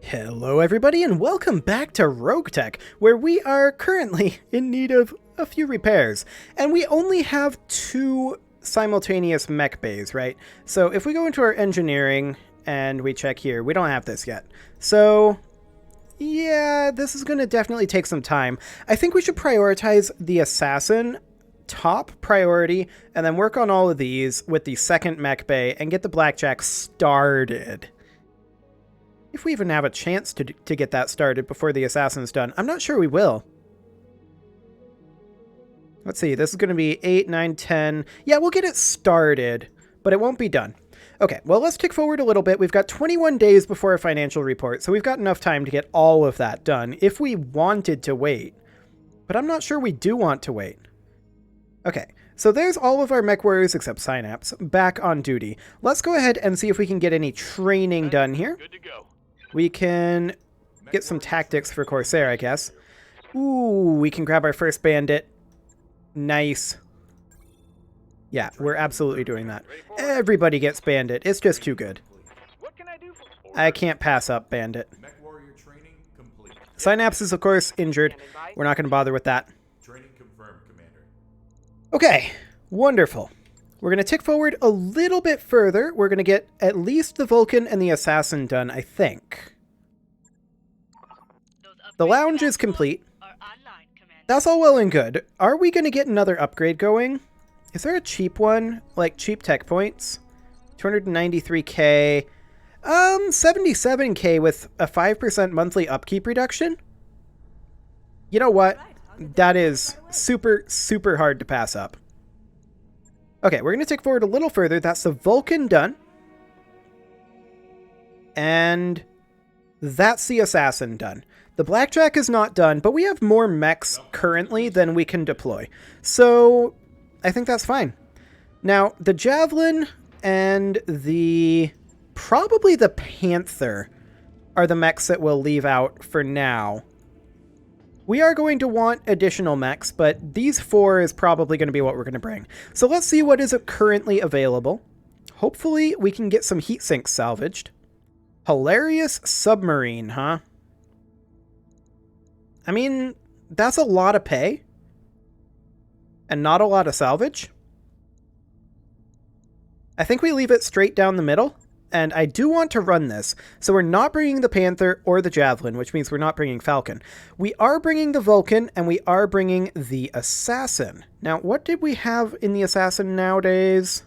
Hello everybody and welcome back to RogueTech, where we are currently in need of a few repairs. And we only have 2 simultaneous mech bays, right? So if we go into our engineering and we check here, we don't have this yet. So yeah, this is going to definitely take some time. I think we should prioritize the assassin top priority and then work on all of these with the second mech bay and get the blackjack started. If we even have a chance to get that started before the assassin's done. I'm not sure we will. Let's see, this is going to be 8, 9, 10. Yeah, we'll get it started, but it won't be done. Okay, well, let's tick forward a little bit. We've got 21 days before a financial report, so we've got enough time to get all of that done if we wanted to wait. But I'm not sure we do want to wait. Okay, so there's all of our mech warriors except Synapse back on duty. Let's go ahead and see if we can get any training done here. Good to go. We can get some tactics for Corsair, I guess. Ooh, we can grab our first bandit. Nice. Yeah, we're absolutely doing that. Everybody gets bandit. It's just too good. What can I do for I can't pass up bandit. Synapse is, of course, injured. We're not going to bother with that. Training confirmed, Commander. Okay, wonderful. We're going to tick forward a little bit further. We're going to get at least the Vulcan and the Assassin done, I think. The lounge is complete. That's all well and good. Are we going to get another upgrade going? Is there a cheap one? Like cheap tech points? 293k. 77k with a 5% monthly upkeep reduction? You know what? That is super, super hard to pass up. Okay, we're going to tick forward a little further. That's the Vulcan done. And that's the Assassin done. The Blackjack is not done, but we have more mechs currently than we can deploy. So I think that's fine. Now, the Javelin and probably the Panther are the mechs that we'll leave out for now. We are going to want additional mechs, but these 4 is probably going to be what we're going to bring. So let's see what is currently available. Hopefully we can get some heat sinks salvaged. Hilarious submarine, huh? I mean, that's a lot of pay. And not a lot of salvage. I think we leave it straight down the middle. And I do want to run this, so we're not bringing the Panther or the Javelin, which means we're not bringing Falcon. We are bringing the Vulcan, and we are bringing the Assassin. Now, what did we have in the Assassin nowadays?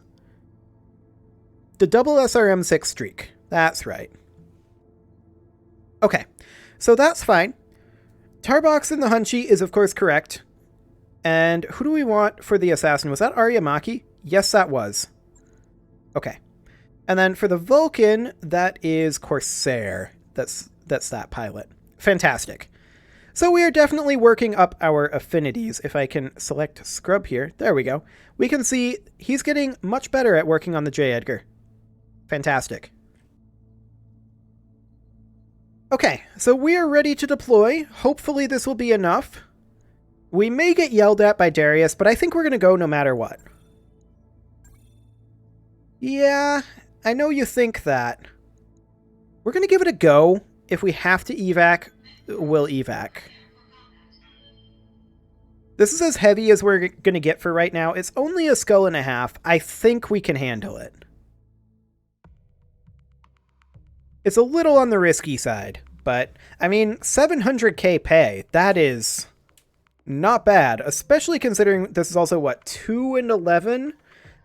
The double SRM6 streak. That's right. Okay, so that's fine. Tarbox in the Hunchy is, of course, correct. And who do we want for the Assassin? Was that Aryamaki? Yes, that was. Okay. And then for the Vulcan, that is Corsair. That's that pilot. Fantastic. So we are definitely working up our affinities. If I can select Scrub here. There we go. We can see he's getting much better at working on the J. Edgar. Fantastic. Okay, so we are ready to deploy. Hopefully this will be enough. We may get yelled at by Darius, but I think we're going to go no matter what. Yeah, I know you think that. We're going to give it a go. If we have to evac, we'll evac. This is as heavy as we're going to get for right now. It's only a skull and a half. I think we can handle it. It's a little on the risky side, but I mean, 700k pay, that is not bad, especially considering this is also, what, 2 and 11,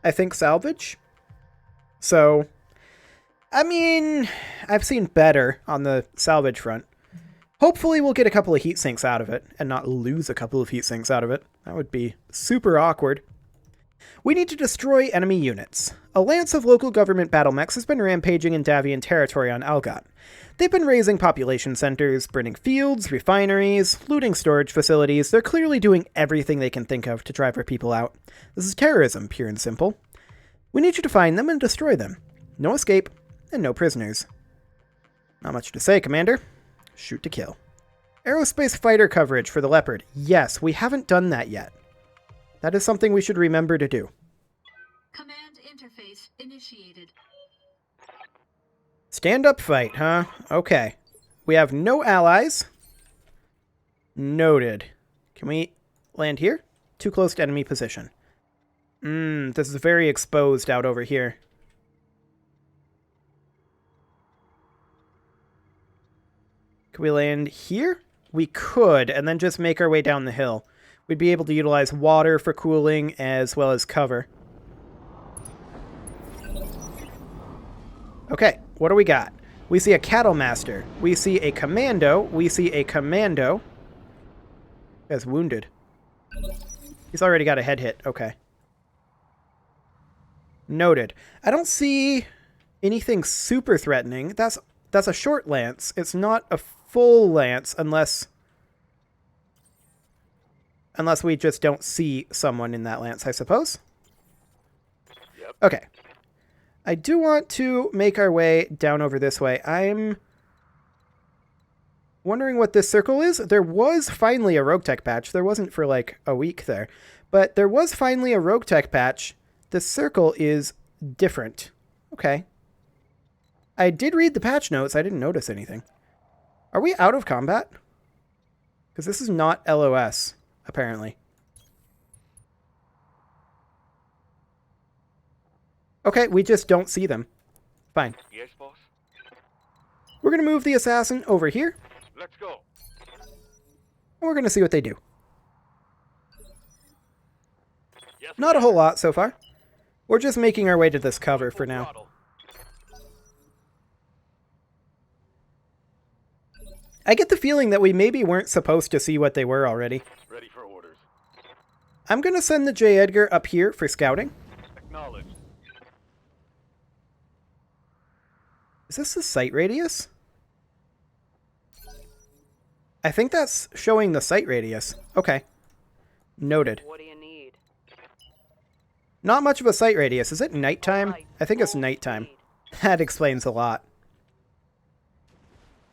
I think, salvage? So, I mean, I've seen better on the salvage front. Hopefully we'll get a couple of heat sinks out of it, and not lose a couple of heat sinks out of it. That would be super awkward. We need to destroy enemy units. A lance of local government battle mechs has been rampaging in Davian territory on Algot. They've been raising population centers, burning fields, refineries, looting storage facilities. They're clearly doing everything they can think of to drive our people out. This is terrorism, pure and simple. We need you to find them and destroy them. No escape, and no prisoners. Not much to say, Commander. Shoot to kill. Aerospace fighter coverage for the Leopard. Yes, we haven't done that yet. That is something we should remember to do. Command initiated. Stand-up fight, huh? Okay. We have no allies. Noted. Can we land here? Too close to enemy position. This is very exposed out over here. Can we land here? We could, and then just make our way down the hill. We'd be able to utilize water for cooling as well as cover. Okay, what do we got? We see a cattle master. We see a commando. We see a commando. Guy's wounded. He's already got a head hit. Okay. Noted. I don't see anything super threatening. That's a short lance. It's not a full lance unless we just don't see someone in that lance, I suppose. Yep. Okay. I do want to make our way down over this way. I'm wondering what this circle is. There was finally a RogueTech patch. There wasn't for like a week there. But there was finally a RogueTech patch. This circle is different. Okay. I did read the patch notes. I didn't notice anything. Are we out of combat? Because this is not LOS, apparently. Okay, we just don't see them. Fine. Yes, boss. We're going to move the assassin over here. Let's go. And we're going to see what they do. Yes, Not a whole lot so far. We're just making our way to this cover for now. throttle. I get the feeling that we maybe weren't supposed to see what they were already. Ready for orders. I'm going to send the J. Edgar up here for scouting. Acknowledged. Is this the sight radius? I think that's showing the sight radius. Okay. Noted. What do you need? Not much of a sight radius. Is it nighttime? I think it's nighttime. That explains a lot.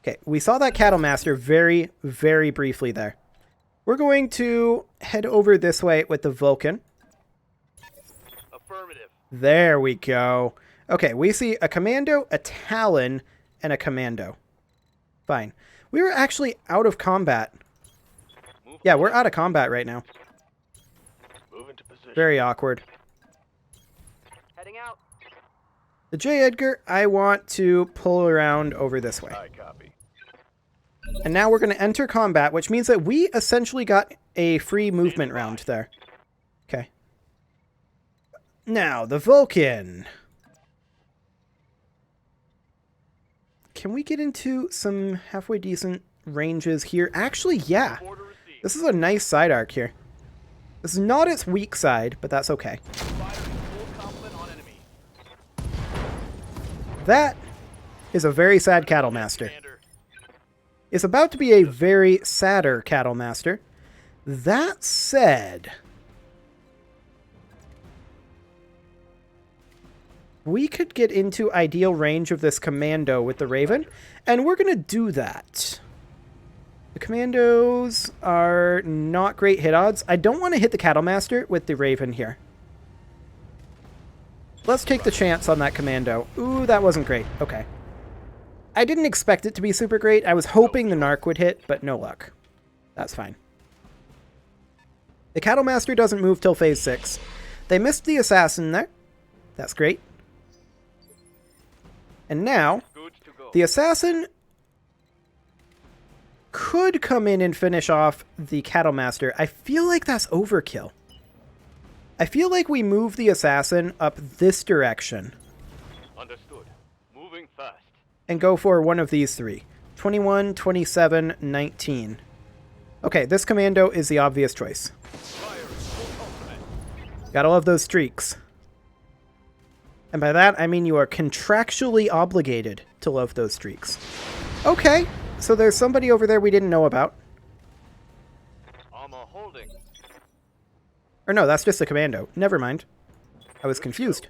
Okay, we saw that cattle master very, very briefly there. We're going to head over this way with the Vulcan. Affirmative. There we go. Okay, we see a commando, a Talon, and a commando. Fine. We were actually out of combat. Yeah, we're out of combat right now. Move into position. Very awkward. Heading out. The J. Edgar, I want to pull around over this way. I copy. And now we're going to enter combat, which means that we essentially got a free movement round there. Okay. Now, the Vulcan. Can we get into some halfway decent ranges here? Actually, yeah. Order received. This is a nice side arc here. This is not its weak side, but that's okay. Firing full complement on enemy. That is a very sad cattle master. Commander. It's about to be a very sadder cattle master. That said, we could get into ideal range of this commando with the Raven, and we're going to do that. The commandos are not great hit odds. I don't want to hit the cattle master with the Raven here. Let's take the chance on that commando. Ooh, that wasn't great. Okay. I didn't expect it to be super great. I was hoping the narc would hit, but no luck. That's fine. The cattle master doesn't move till phase 6. They missed the assassin there. That's great. And now, Good to go. the assassin could come in and finish off the cattle master. I feel like that's overkill. I feel like we move the assassin up this direction Understood. Moving fast. and go for one of these three. 21, 27, 19. Okay, this commando is the obvious choice. Firing full complement. Gotta love those streaks. And by that, I mean you are contractually obligated to love those streaks. Okay, so there's somebody over there we didn't know about. Armor holding. Or no, that's just a commando. Never mind. I was confused.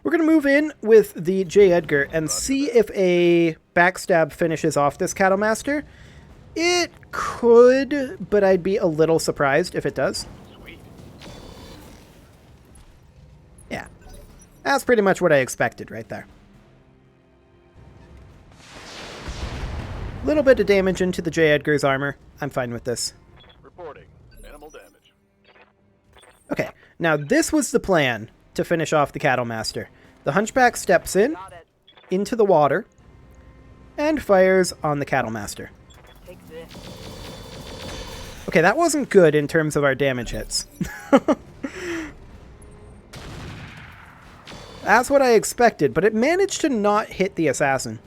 We're going to move in with the J. Edgar and see if a backstab finishes off this cattle master. It could, but I'd be a little surprised if it does. Sweet. Yeah. That's pretty much what I expected right there. Little bit of damage into the J. Edgar's armor. I'm fine with this. Reporting. Minimal damage. Okay, now this was the plan to finish off the Cattle Master. The Hunchback steps in, Got it. into the water, and fires on the Cattle Master. Take this. Okay, that wasn't good in terms of our damage hits. That's what I expected, but it managed to not hit the assassin.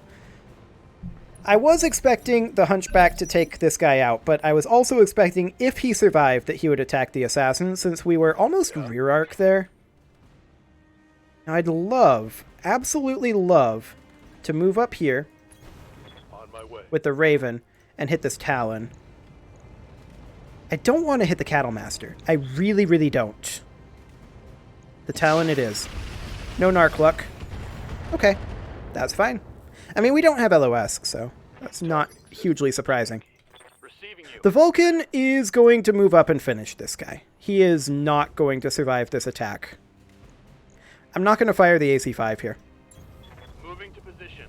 I was expecting the Hunchback to take this guy out, but I was also expecting, if he survived, that he would attack the assassin, since we were almost rear arc there. Now, I'd love, absolutely love, to move up here On my way. with the Raven and hit this Talon. I don't want to hit the Cattle Master. I really, really don't. The Talon it is. No narc luck. Okay, that's fine. I mean, we don't have LOS, so that's not hugely surprising. Receiving you. The Vulcan is going to move up and finish this guy. He is not going to survive this attack. I'm not going to fire the AC-5 here. Moving to position.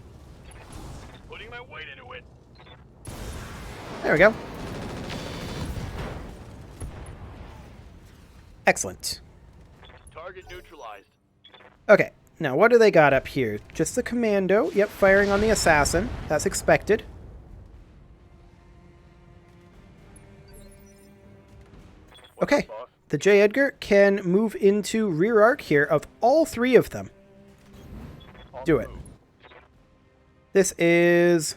Putting my weight into it. There we go. Excellent. Target neutralized. Okay, now what do they got up here? Just the commando. Yep, firing on the assassin. That's expected. What's Okay, up, boss? the J. Edgar can move into rear arc here of all three of them. On Do the it. move. This is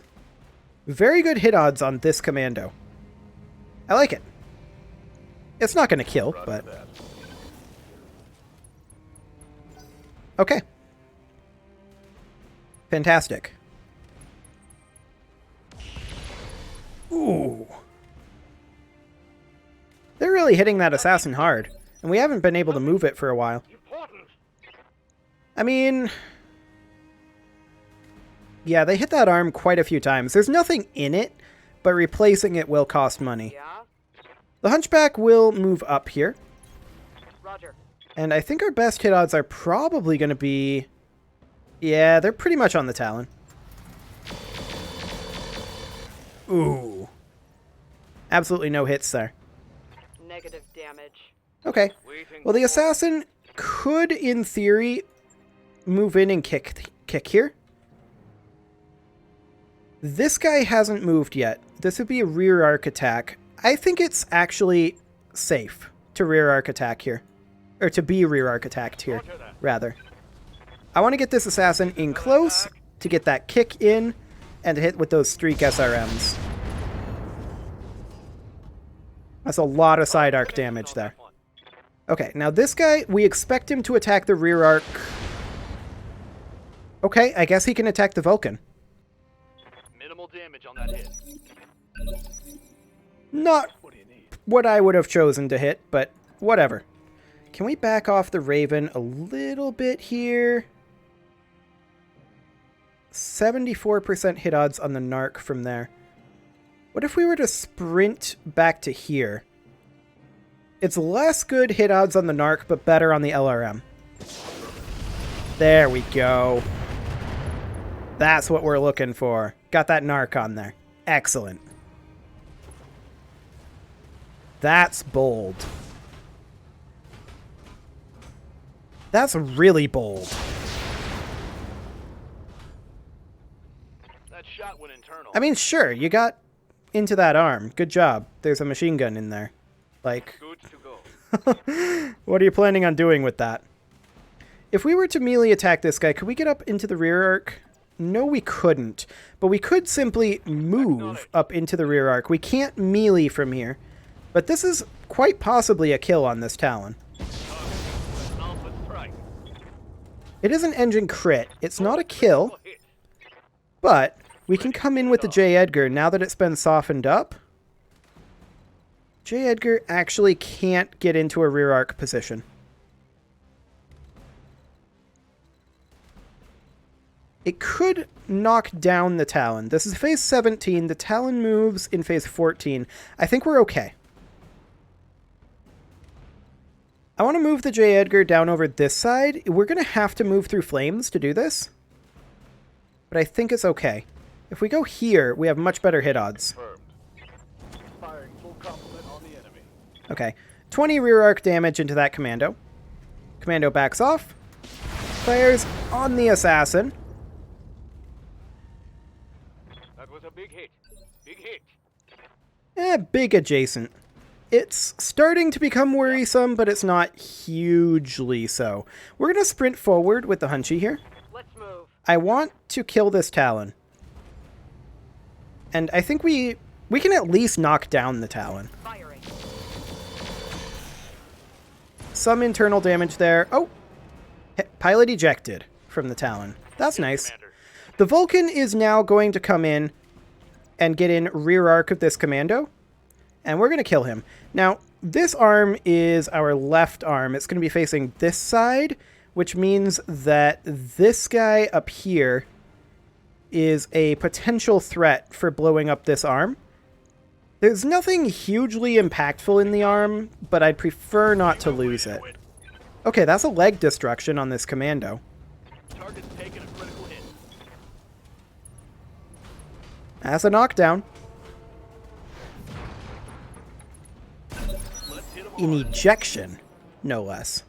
very good hit odds on this commando. I like it. It's not going to kill, Roger but that. okay. Fantastic. Ooh. They're really hitting that assassin hard, and we haven't been able to move it for a while. Important. I mean, yeah, they hit that arm quite a few times. There's nothing in it, but replacing it will cost money. Yeah? The Hunchback will move up here, Roger. and I think our best hit odds are probably going to be... Yeah, they're pretty much on the Talon. Ooh. Absolutely no hits there. Negative damage. Okay. Waiting. Well, the assassin could, in theory, move in and kick here. This guy hasn't moved yet. This would be a rear arc attack. I think it's actually safe to rear arc attack here. Or to be rear arc attacked here, rather. I want to get this assassin in close to get that kick in and to hit with those streak SRMs. That's a lot of side arc damage there. Okay, now this guy, we expect him to attack the rear arc. Okay, I guess he can attack the Vulcan. Minimal damage on that hit. Not What do you need? what I would have chosen to hit, but whatever. Can we back off the Raven a little bit here? 74% hit odds on the Narc from there. What if we were to sprint back to here? It's less good hit odds on the Narc, but better on the LRM. There we go. That's what we're looking for. Got that Narc on there. Excellent. That's bold. That's really bold. That shot went internal. I mean, sure, you got into that arm. Good job. There's a machine gun in there. Like, Good to go. what are you planning on doing with that? If we were to melee attack this guy, could we get up into the rear arc? No, we couldn't. But we could simply move up into the rear arc. We can't melee from here. But this is quite possibly a kill on this Talon. Alpha strike. It is an engine crit. It's not a kill, Hit. but we can come in with the J. Edgar now that it's been softened up. J. Edgar actually can't get into a rear arc position. It could knock down the Talon. This is phase 17. The Talon moves in phase 14. I think we're okay. I want to move the J. Edgar down over this side. We're going to have to move through flames to do this. But I think it's okay. If we go here, we have much better hit odds. Confirmed. Firing full complement on the enemy. Okay. 20 rear arc damage into that commando. Commando backs off. Fires on the assassin. That was a big hit. Big hit. Big adjacent. It's starting to become worrisome, but it's not hugely so. We're going to sprint forward with the Hunchy here. Let's move. I want to kill this Talon. And I think we can at least knock down the Talon. Firing. Some internal damage there. Oh! Pilot ejected from the Talon. That's nice. Commander. The Vulcan is now going to come in and get in rear arc of this commando. And we're going to kill him. Now, this arm is our left arm. It's going to be facing this side, which means that this guy up here is a potential threat for blowing up this arm. There's nothing hugely impactful in the arm, but I'd prefer not to lose it. Okay, that's a leg destruction on this commando. Target's taken a critical hit. That's a knockdown. Let's hit him An hard. ejection, no less.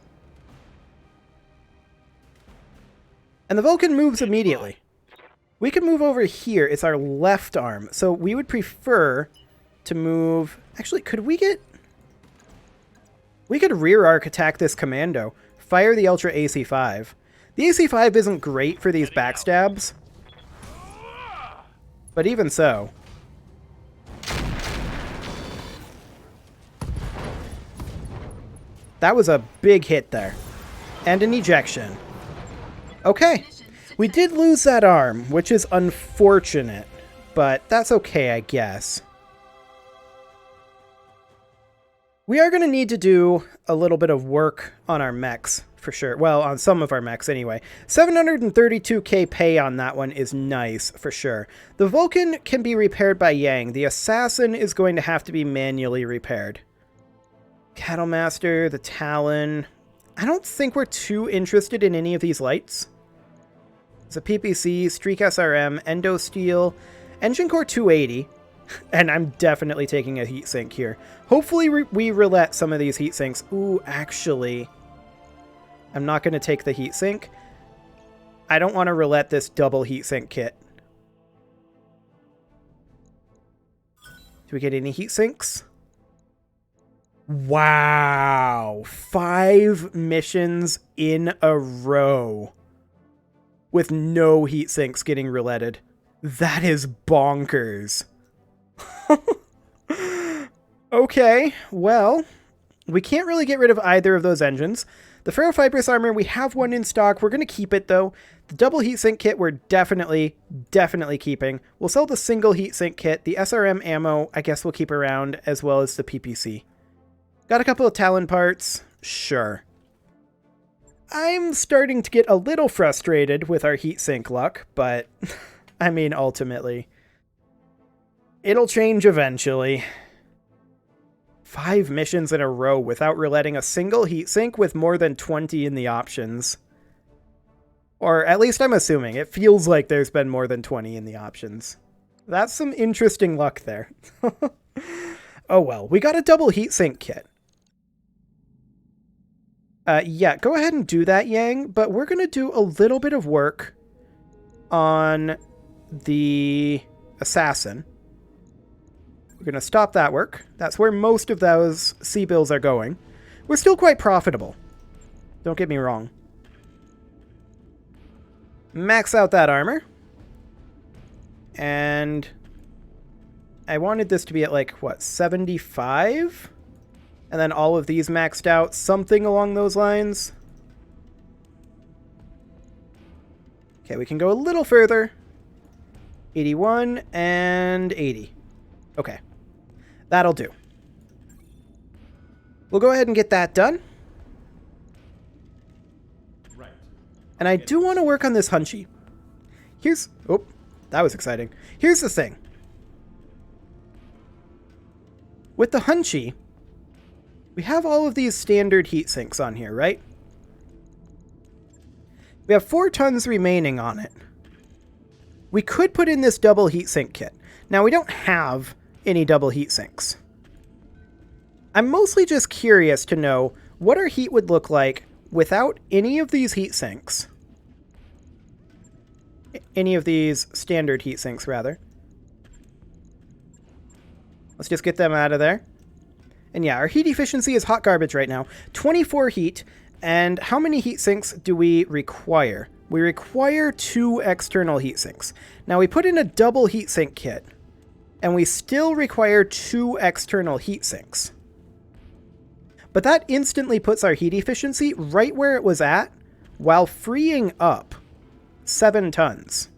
And the Vulcan moves immediately. We can move over here. It's our left arm. So we would prefer to move... Actually, could we get... We could rear arc attack this commando. Fire the Ultra AC-5. The AC-5 isn't great for these backstabs. But even so... That was a big hit there. And an ejection. Okay. We did lose that arm, which is unfortunate. But that's okay, I guess. We are going to need to do a little bit of work on our mechs, for sure. Well, on some of our mechs, anyway. 732k pay on that one is nice, for sure. The Vulcan can be repaired by Yang. The Assassin is going to have to be manually repaired. Cattlemaster, the Talon. I don't think we're too interested in any of these lights. It's a PPC, Streak SRM, Endo Steel, Engine Core 280. And I'm definitely taking a heatsink here. Hopefully we roulette some of these heatsinks. Ooh, actually, I'm not going to take the heatsink. I don't want to roulette this double heatsink kit. Do we get any heatsinks? Wow. 5 missions in a row with no heatsinks getting rouletted. That is bonkers. Okay, well, we can't really get rid of either of those engines. The ferrofibrous armor, we have one in stock. We're going to keep it, though. The double heatsink kit, we're definitely keeping. We'll sell the single heatsink kit. The SRM ammo, I guess we'll keep around, as well as the PPC. Got a couple of Talon parts? Sure. I'm starting to get a little frustrated with our heatsink luck, but, I mean, ultimately, it'll change eventually. 5 missions in a row without rouletting a single heatsink with more than 20 in the options. Or at least I'm assuming. It feels like there's been more than 20 in the options. That's some interesting luck there. Oh well, we got a double heatsink kit. Yeah, go ahead and do that, Yang, but we're going to do a little bit of work on the Assassin. We're going to stop that work. That's where most of those C-bills are going. We're still quite profitable. Don't get me wrong. Max out that armor. And I wanted this to be at like, what, 75? And then all of these maxed out, something along those lines. Okay, we can go a little further. 81 and 80. Okay. That'll do. We'll go ahead and get that done. Right. And I do want to work on this Hunchy. Here's... Oh, that was exciting. Here's the thing. With the Hunchy, we have all of these standard heat sinks on here, right? We have 4 tons remaining on it. we could put in this double heatsink kit. Now, we don't have any double heat sinks. I'm mostly just curious to know what our heat would look like without any of these heat sinks. Any of these standard heat sinks, rather. Let's just get them out of there. And yeah, our heat efficiency is hot garbage right now. 24 heat. And how many heat sinks do we require? We require 2 external heat sinks. Now, we put in a double heat sink kit, and we still require 2 external heat sinks. But that instantly puts our heat efficiency right where it was at, while freeing up 7 tons.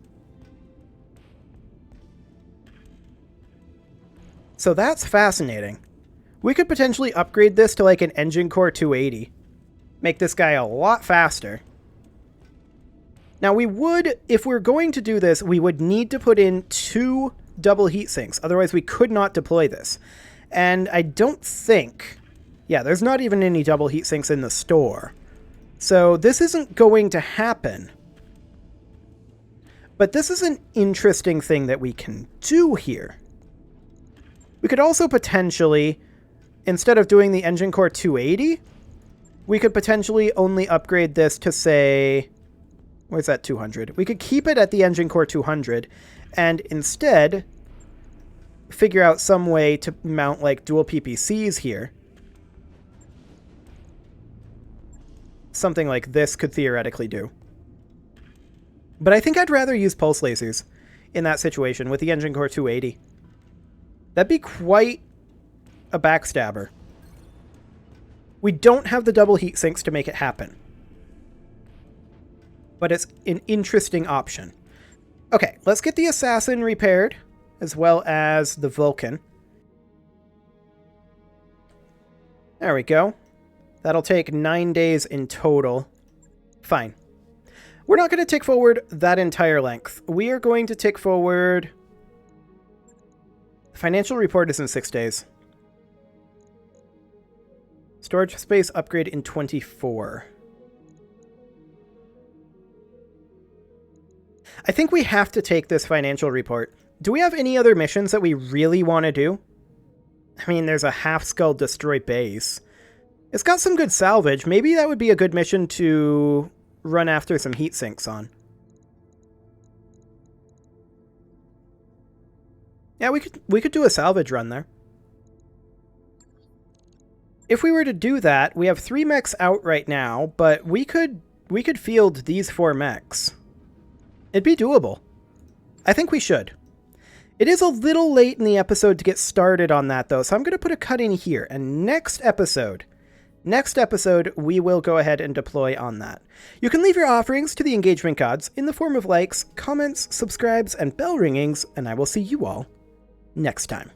So that's fascinating. We could potentially upgrade this to like an engine core 280. Make this guy a lot faster. Now we would, if we're going to do this, we would need to put in 2 double heat sinks. Otherwise we could not deploy this. And I don't think... Yeah, there's not even any double heat sinks in the store. So this isn't going to happen. But this is an interesting thing that we can do here. We could also potentially, instead of doing the engine core 280, we could potentially only upgrade this to, say... Where's that 200? We could keep it at the engine core 200, and instead figure out some way to mount, like, dual PPCs here. Something like this could theoretically do. But I think I'd rather use pulse lasers in that situation with the engine core 280. That'd be quite a backstabber. We don't have the double heat sinks to make it happen. But it's an interesting option. Okay, let's get the Assassin repaired, as well as the Vulcan. There we go. That'll take 9 days in total. Fine. We're not going to tick forward that entire length. We are going to tick forward... The financial report is in 6 days. Storage space upgrade in 24. I think we have to take this financial report. Do we have any other missions that we really want to do? I mean, there's a half-skull destroy base. It's got some good salvage. Maybe that would be a good mission to run after some heat sinks on. Yeah, we could do a salvage run there. If we were to do that, we have 3 mechs out right now, but we could field these 4 mechs. It'd be doable. I think we should. It is a little late in the episode to get started on that, though, so I'm going to put a cut in here. And next episode, we will go ahead and deploy on that. You can leave your offerings to the engagement gods in the form of likes, comments, subscribes, and bell ringings, and I will see you all next time.